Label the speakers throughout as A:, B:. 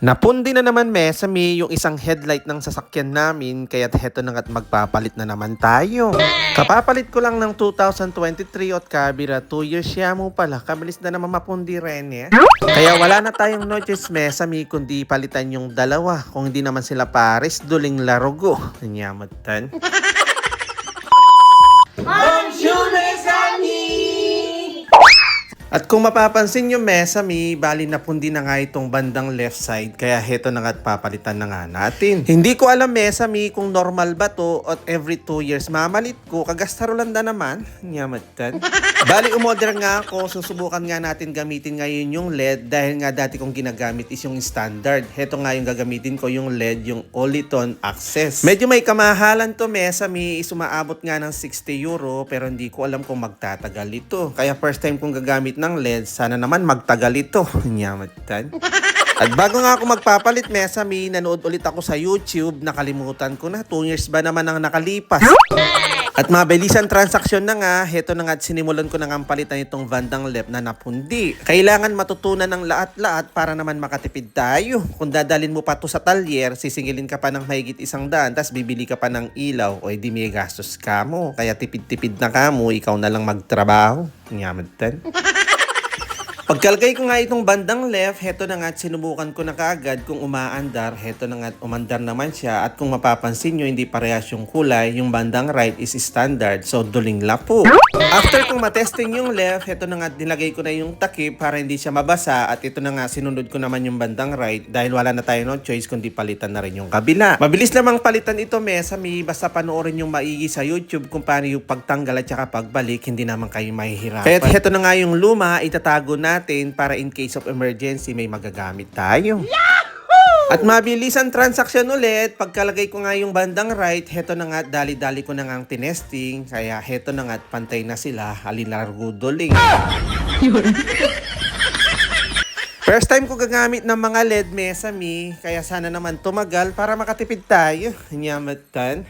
A: Napundi na naman mesami yung isang headlight ng sasakyan namin kaya't heto na nga't magpapalit na naman tayo. Kapapalit ko lang ng 2023 at kabira 2 years siya mo pala. Kabilis na naman mapundi rin eh. Kaya wala na tayong no choice mesami kundi palitan yung dalawa. Kung hindi naman sila pares, duling larugo. Nanyamatan. At kung mapapansin nyo, mesami, bali na pundi na nga itong bandang left side. Kaya heto na nga't papalitan na nga natin. Hindi ko alam, mesami, kung normal ba to at every 2 years mamalit ko. Kagastarolanda naman. Nyamatan. Bali, umorder nga ako. Susubukan nga natin gamitin ngayon yung LED dahil nga dati kong ginagamit is yung standard. Heto nga yung gagamitin ko, yung LED, yung Oliton Access. Medyo may kamahalan to, mesami. Sumaabot nga ng 60 euro pero hindi ko alam kung magtatagal ito. Kaya first time kong gagamit ng LED, sana naman magtagal ito. Nyamatan. At bago nga ako magpapalit, mesami, nanood ulit ako sa YouTube. Nakalimutan ko na, 2 years ba naman ang nakalipas. At mabilisan transaksyon na nga, heto na nga at sinimulan ko na nga palitan itong bandang left na napundi. Kailangan matutunan ng lahat-lahat para naman makatipid tayo. Kung dadalin mo pa to sa talyer, sisingilin ka pa ng mahigit 100, tas bibili ka pa ng ilaw, o edi may gastos ka mo. Kaya tipid-tipid na ka mo, ikaw na lang magtrabaho. Nyamatan. Pagkalagay ko nga itong bandang left, heto na nga at sinubukan ko na kaagad kung umaandar. Heto na nga at umandar naman siya. At kung mapapansin nyo, hindi parehas yung kulay. Yung bandang right is standard. So, duling lapo. After kong matesting yung left, heto na nga at nilagay ko na yung takip para hindi siya mabasa. At ito na nga, sinunod ko naman yung bandang right. Dahil wala na tayo no choice kundi palitan na rin yung kabila. Mabilis namang palitan ito, mesami. Basta panoorin yung maigi sa YouTube kung paano yung pagtanggal at saka pagbalik. Hindi naman kayo mahihirapan. Kaya heto na nga yung luma, itatago natin para in case of emergency may magagamit tayo. Yahoo! At mabilis ang transaksyon ulit. Pagkalagay ko nga yung bandang right, heto na nga dali-dali ko na nga ang tinesting. Kaya heto na nga pantay na sila. Alilargudoling. First time ko gagamit ng mga LED mesami. Kaya sana naman tumagal para makatipid tayo. Nyamatan.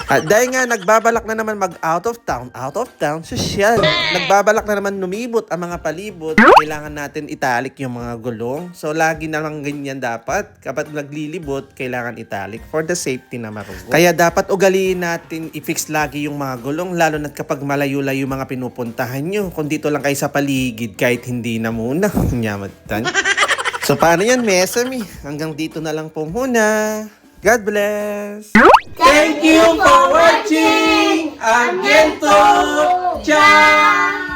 A: At dahil nga nagbabalak na naman mag out of town, sosyal. Nagbabalak na naman numibot ang mga palibot. Kailangan natin italik yung mga gulong. So lagi na lang ganyan dapat. Kapag naglilibot, kailangan italik for the safety na marugo. Kaya dapat ugaliin natin i-fix lagi yung mga gulong. Lalo na kapag malayo-layo yung mga pinupuntahan nyo. Kung dito lang kayo sa paligid, kahit hindi na muna. Nyamatan. So paano yan, mesami? Hanggang dito na lang po muna. God bless!
B: Thank you for watching! Again to! Ciao!